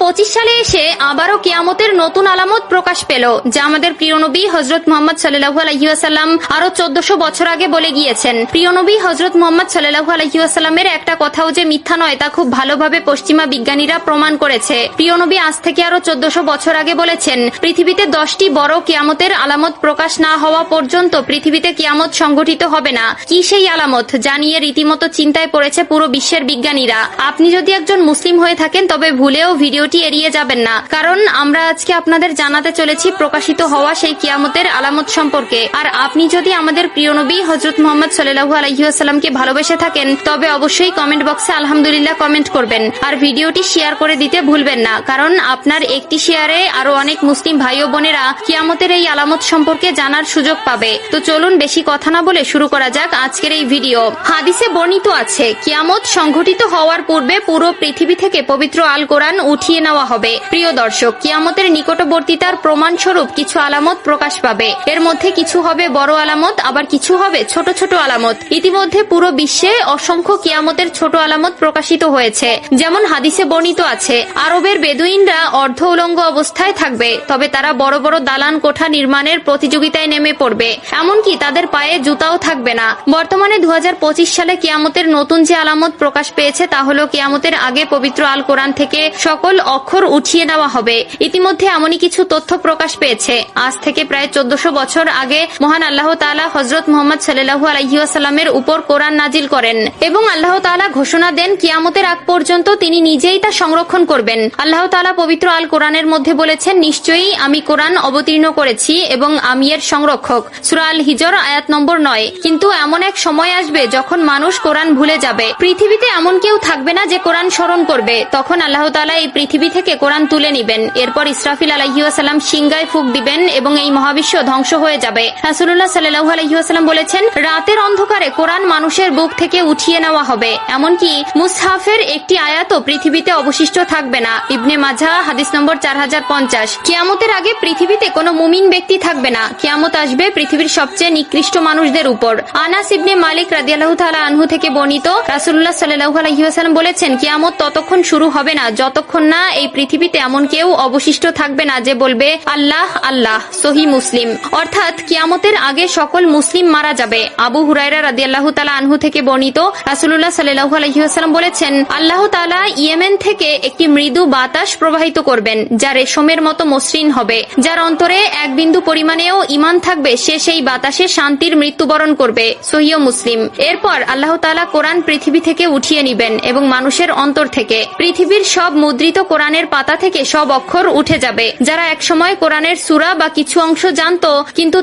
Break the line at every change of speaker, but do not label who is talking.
2025 সালে এসে আবারও কিয়ামতের নতুন আলামত প্রকাশ পেল, যা আমাদের প্রিয় নবী হযরত মুহাম্মদ সাল্লাল্লাহু আলাইহি ওয়াসাল্লাম আরো 1400 বছর আগে বলে গিয়েছেন। প্রিয় নবী হযরত মুহাম্মদ সাল্লাল্লাহু আলাইহি ওয়াসাল্লামের একটা কথাও যে মিথ্যা নয় তা খুব ভালোভাবে পশ্চিমা বিজ্ঞানীরা প্রমাণ করেছে। প্রিয় নবী আজ থেকে আরো 1400 বছর আগে বলেছেন, পৃথিবীতে 10টি বড় কিয়ামতের আলামত প্রকাশ না হওয়া পর্যন্ত পৃথিবীতে কিয়ামত সংঘটিত হবে না। কি সেই আলামত যা নিয়ে রীতিমতো চিন্তায় পড়েছে পুরো বিশ্বের বিজ্ঞানীরা? আপনি যদি একজন মুসলিম হয়ে থাকেন তবে ভুলেও ভিডিওটি এড়িয়ে যাবেন না, কারণ আমরা আজকে আপনাদের জানাতে চলেছি প্রকাশিত হওয়া সেই কিয়ামতের আলামত সম্পর্কে। আর আপনি যদি আমাদের প্রিয় নবী হযরত মুহাম্মদ সাল্লাল্লাহু আলাইহি ওয়াসাল্লামকে ভালোবেসে থাকেন তবে অবশ্যই কমেন্ট বক্সে আলহামদুলিল্লাহ কমেন্ট করবেন, আর ভিডিওটি শেয়ার করে দিতে ভুলবেন না, কারণ আপনার একটি শেয়ারে আরো অনেক মুসলিম ভাই ও বোনেরা কিয়ামতের এই আলামত সম্পর্কে জানার সুযোগ পাবে। তো চলুন বেশি কথা না বলে শুরু করা যাক আজকের এই ভিডিও। হাদিসে বর্ণিত আছে, কিয়ামত সংঘটিত হওয়ার পূর্বে পুরো পৃথিবী থেকে পবিত্র আল কোরআন উঠিয়ে নেওয়া হবে। প্রিয় দর্শক, কিয়ামতের নিকটবর্তীতার প্রমাণস্বরূপ কিছু আলামত প্রকাশ পাবে। এর মধ্যে কিছু হবে বড় আলামত, আবার কিছু হবে ছোট ছোট আলামত। ইতিমধ্যে পুরো বিশ্বে অসংখ্য কিয়ামতের ছোট আলামত প্রকাশিত হয়েছে। যেমন হাদিসে বর্ণিত আছে, আরবের বেদুইনরা অর্ধ উলঙ্গ অবস্থায় থাকবে, তবে তারা বড় বড় দালান কোঠা নির্মাণের প্রতিযোগিতায় নেমে পড়বে, এমনকি তাদের পায়ে জুতাও থাকবে না। বর্তমানে 2025 সালে কিয়ামতের নতুন যে আলামত প্রকাশ পেয়েছে তা হলো কিয়ামতের আগে পবিত্র আল কোরআন থেকে সকল অক্ষর উঠিয়ে নেওয়া হবে। ইতিমধ্যে এমনই কিছু তথ্য প্রকাশ পেয়েছে। আজ থেকে প্রায় 1400 বছর আগে মহান আল্লাহ তাআলা হযরত মুহাম্মদ সাল্লাল্লাহু আলাইহি ওয়াসাল্লামের উপর কোরআন নাজিল করেন এবং আল্লাহ তাআলা ঘোষণা দেন কিয়ামতের আগ পর্যন্ত তিনি নিজেই তা সংরক্ষণ করবেন। আল্লাহ তাআলা পবিত্র আল কোরআনের মধ্যে বলেছেন, নিশ্চয়ই আমি কোরআন অবতীর্ণ করেছি এবং আমি এর সংরক্ষক। সূরা আল হিজর আয়াত নম্বর 9। কিন্তু এমন এক সময় আসবে যখন মানুষ কোরআন ভুলে যাবে। পৃথিবীতে এমন কেউ থাকবে না যে কোরআন স্মরণ করবে। তখন আল্লাহ তাআলা এই পৃথিবী থেকে কোরআন তুলে নিবেন। এরপর ইসরাফিল আলাইহিস সালাম সিংগায় ফুঁক দিবেন এবং এই মহাবিশ্ব ধ্বংস হয়ে যাবে। রাসূলুল্লাহ সাল্লাল্লাহু আলাইহি ওয়াসাল্লাম বলেছেন, রাতের অন্ধকারে কোরআন মানুষের বুক থেকে উঠিয়ে নেওয়া হবে, এমনকি মুসহাফের একটি আয়াতও পৃথিবীতে অবশিষ্ট থাকবে না। ইবনে মাজাহ হাদিস নম্বর 4050। কিয়ামতের আগে পৃথিবীতে কোনো মুমিন ব্যক্তি থাকবে না। কিয়ামত আসবে পৃথিবীর সবচেয়ে নিকৃষ্ট মানুষদের উপর। আনাস ইবনে মালিক রাদিয়াল্লাহু তাআলা আনহু থেকে বর্ণিত, রাসূলুল্লাহ সাল্লাল্লাহু আলাইহি ওয়াসাল্লাম বলেছেন, কিয়ামত ততক্ষণ শুরু হবে না যতক্ষণ না এই পৃথিবীতে এমন কেউ অবশিষ্ট থাকবে না যে বলবে আল্লাহ আল্লাহ। সহিহ মুসলিম। অর্থাৎ কিয়ামতের আগে সকল মুসলিম মারা যাবে। আবু হুরায়রা রাদিয়াল্লাহু তাআলা আনহু থেকে বর্ণিত, রাসূলুল্লাহ সাল্লাল্লাহু আলাইহি ওয়াসাল্লাম বলেছেন, আল্লাহ তাআলা ইয়েমেন থেকে একটি মৃদু বাতাস প্রবাহিত করবেন যা রেশমের মতো মসৃণ হবে। যার অন্তরে এক বিন্দু পরিমাণেও ঈমান থাকবে সে সেই বাতাসে শান্তির মৃত্যুবরণ করবে। সহিহ মুসলিম। এরপর আল্লাহ তাআলা কোরআন পৃথিবী থেকে উঠিয়ে নিবেন এবং মানুষের অন্তর থেকে পৃথিবীর সব মুদ্রিত কোরআনের পাতা থেকে সব অক্ষর উঠে যাবে। যারা একসময় কোরআনের সূরা বা কিছু অংশ জানতো কিন্তু